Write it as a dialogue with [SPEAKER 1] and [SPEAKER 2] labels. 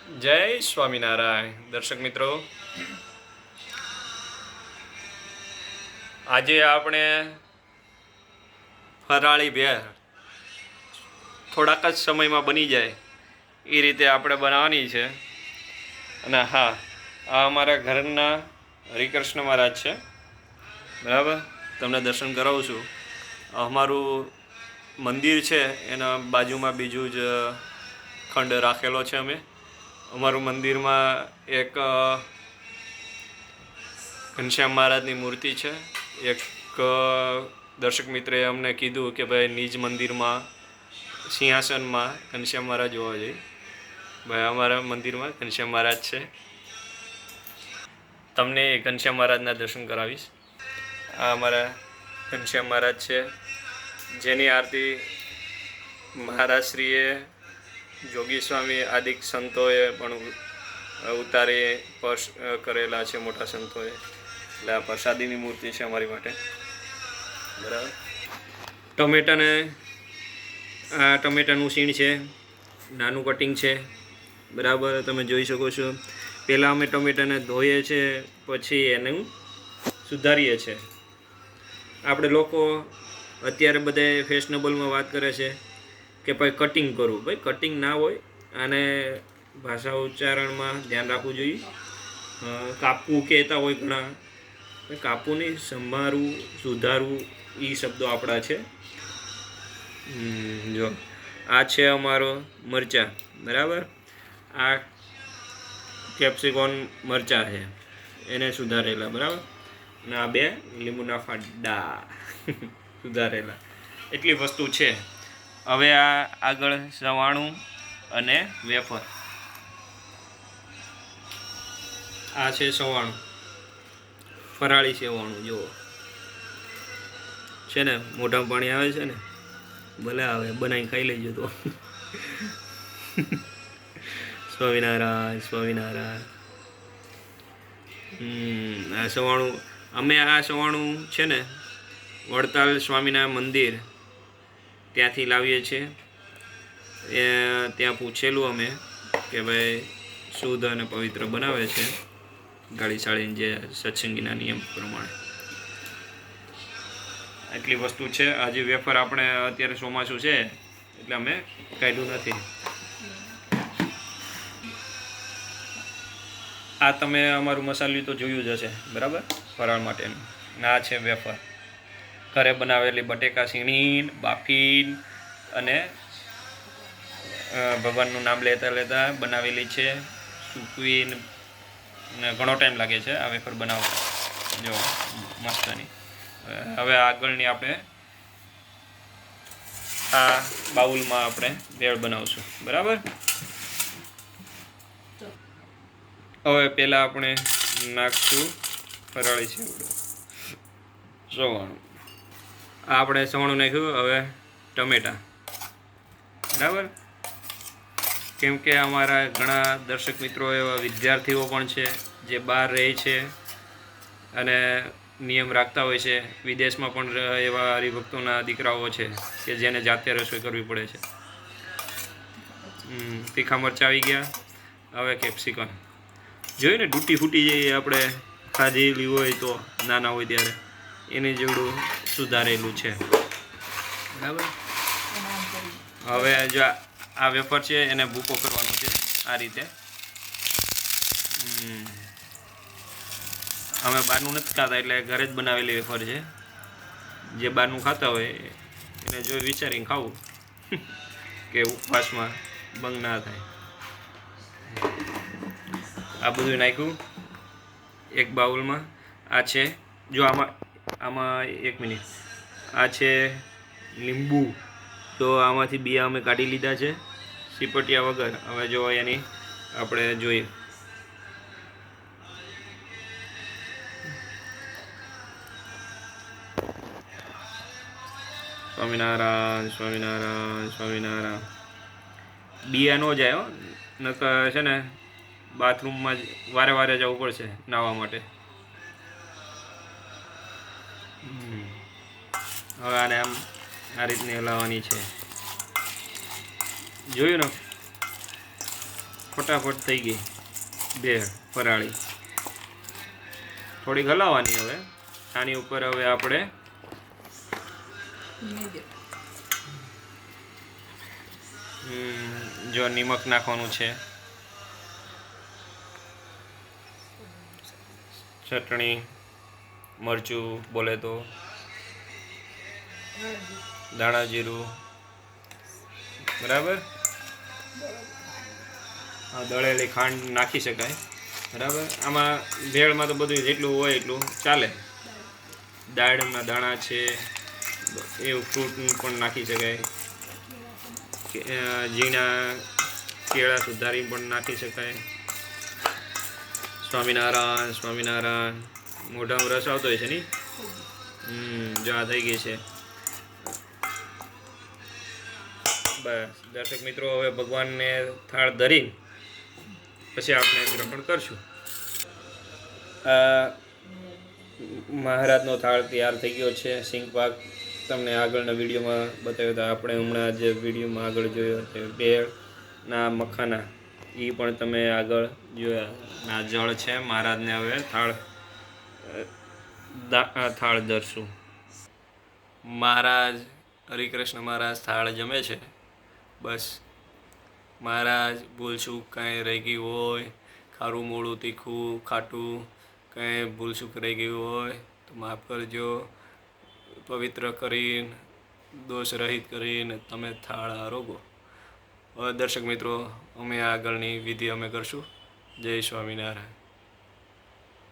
[SPEAKER 1] જય સ્વામિનારાયણ દર્શક મિત્રો, આજે આપણે ફરાળી ભેળ થોડાક જ સમયમાં બની જાય એ રીતે આપણે બનાવવાની છે. અને હા, આ અમારા ઘરના હરિકૃષ્ણ મહારાજ છે, બરાબર. તમને દર્શન કરાવું છું. અમારું મંદિર છે એના બાજુમાં બીજું જ ખંડ રાખેલો છે. અમારું મંદિરમાં એક ઘનશ્યામ મહારાજની મૂર્તિ છે. એક દર્શક મિત્રએ અમને કીધું કે ભાઈ નિજ મંદિરમાં સિંહાસનમાં ઘનશ્યામ મહારાજ હોવા જોઈએ. ભાઈ અમારા મંદિરમાં ઘનશ્યામ મહારાજ છે. તમને ઘનશ્યામ મહારાજના દર્શન કરાવીશ. આ અમારા ઘનશ્યામ મહારાજ છે, જેની આરતી મહારાજશ્રીએ, જોગી સ્વામી આદિ સંતોએ પણ ઉતારી કરેલા છે, મોટા સંતોએ. એટલે આ પ્રસાદીની મૂર્તિ છે અમારી માટે, બરાબર. ટમેટાનું સીણ છે, નાનું કટિંગ છે, બરાબર. તમે જોઈ શકો છો. પહેલાં અમે ટમેટાને ધોઈએ છીએ, પછી એને સુધારીએ છીએ. આપણે લોકો અત્યારે બધા ફેશનેબલમાં વાત કરે છે કે ભાઈ કટિંગ કરવું. ભાઈ કટિંગ ના હોય, આને ભાષા ઉચ્ચારણમાં ધ્યાન રાખવું જોઈએ. કાપવું કહેતા હોય ઘણા, કાપવું નહીં, સંભાળવું, સુધારવું, એ શબ્દો આપણા છે. જો આ છે અમારો મરચાં, બરાબર. આ કેપ્સિકોન મરચાં છે, એને સુધારેલા, બરાબર. અને આ બે લીંબુના ફાડા સુધારેલા. એટલી વસ્તુ છે. હવે આ આગળ સવાણું અને વેફર. આ છે સવાણું, ફરાળી સેવાણું. જુઓ છે ને, મોઢામાં પાણી આવે છે ને, ભલે આવે, બનાવી ખાઈ લેજો તો. સ્વામિનારાયણ સ્વામિનારાયણ. આ સવાણું, અમે આ સવાણું છે ને વડતાલ સ્વામીના મંદિર ત્યાંથી લાવીએ છીએ. ત્યાં પૂછેલું અમે કે ભાઈ શુદ્ધ અને પવિત્ર બનાવે છે, ગાળી સાળીને, જે સત્સંગીના નિયમ પ્રમાણે. એટલી વસ્તુ છે. આજે વેફર આપણે અત્યારે ચોમાસું છે એટલે અમે કાઢ્યું નથી. આ તમે અમારું મસાલું તો જોયું જ હશે, બરાબર, ફરાળ માટેનું. આ છે વેફર, ઘરે બનાવેલી બટેકા સીણીન, બાફીન અને ભગવાનનું નામ લેતા લેતા બનાવેલી છે, સૂકવીને. ઘણો ટાઈમ લાગે છે આ વેફર બનાવતા. જો મસ્તની. હવે આગળની આપણે આ બાઉલમાં આપણે ભેળ બનાવશું, બરાબર. હવે પહેલાં આપણે નાખશું ફરાળી સેવડો, સવાણું. આપણે સવાણું નાખ્યું. હવે ટમેટાં, બરાબર. કેમ કે અમારા ઘણા દર્શક મિત્રો એવા વિદ્યાર્થીઓ પણ છે જે બહાર રહે છે અને નિયમ રાખતા હોય છે. વિદેશમાં પણ એવા હરિભક્તોના દીકરાઓ છે કે જેને જાતે રસોઈ કરવી પડે છે. તીખા મરચાં આવી ગયા. હવે કેપ્સિકમ જોયું ને, ડૂટી ફૂટી જઈએ આપણે ખાધેલી હોય તો, નાના હોય ત્યારે, એની જેવડું સુધારેલું છે, બરાબર. હવે જો આ વેફર છે એને ભૂકો કરવાનો છે આ રીતે. અમે બહારનું નથી ખાતા, એટલે ઘરે જ બનાવેલી વેફર છે. જે બહારનું ખાતા હોય એને જોઈ વિચારીને ખાવું કે ઉપવાસમાં ભંગ ના થાય. આ બધું નાખ્યું એક બાઉલમાં. આ છે, જો આમાં એક મિનિટ, આ છે લીંબુ. તો આમાંથી બિયા અમે કાઢી લીધા છે સીપટિયા વગર. હવે જો એની આપણે જોઈએ. સ્વામિનારાયણ સ્વામિનારાયણ સ્વામિનારાયણ. બિયા ન જાય હો, નકર છે ને બાથરૂમમાં જ વારે વારે જવું પડશે નાહવા માટે. હવે આને આમ આ રીતની હલાવવાની છે, જોયું ને. ફટાફટ થઈ ગઈ ભેળ ફરાળી. થોડીક હલાવવાની હવે. આની ઉપર હવે આપણે જો નિમક નાખવાનું છે, ચટણી, મરચું બોલે તો, દાણા જીરું, બરાબર. દળેલી ખાંડ નાખી શકાય, બરાબર. આમાં ભેળમાં તો બધું જેટલું હોય એટલું ચાલે. દાળના દાણા છે એવું ફ્રૂટ પણ નાખી શકાય, ઝીણા કેળા સુધારી પણ નાખી શકાય. સ્વામિનારાયણ સ્વામિનારાયણ. મોઢામાં રસ આવતો હોય છે ને. જો આ થઈ ગઈ છે. બસ દર્શક મિત્રો, હવે ભગવાનને થાળ ધરી પછી આપણે ગ્રહણ કરશું. મહારાજનો થાળ તૈયાર થઈ ગયો છે. સિંગ પાક તમને આગળના વિડીયોમાં બતાવ્યો હતો. આપણે હમણાં જે વિડીયોમાં આગળ જોયો તે ભેળના મખાના એ પણ તમે આગળ જોયા. આ જળ છે. મહારાજને હવે થાળ ધરશું. મહારાજ હરિકૃષ્ણ મહારાજ થાળ જમે છે. બસ મહારાજ ભૂલચૂક કાંઈ રહી ગયું હોય, ખારું મોળું તીખું ખાટું કાંઈ ભૂલચૂક રહી ગયું હોય તો માફ કરજો. પવિત્ર કરીને દોષ રહિત કરીને તમે થાળ આરોગો. હવે દર્શક મિત્રો, અમે આગળની વિધિ અમે કરશું. જય સ્વામિનારાયણ.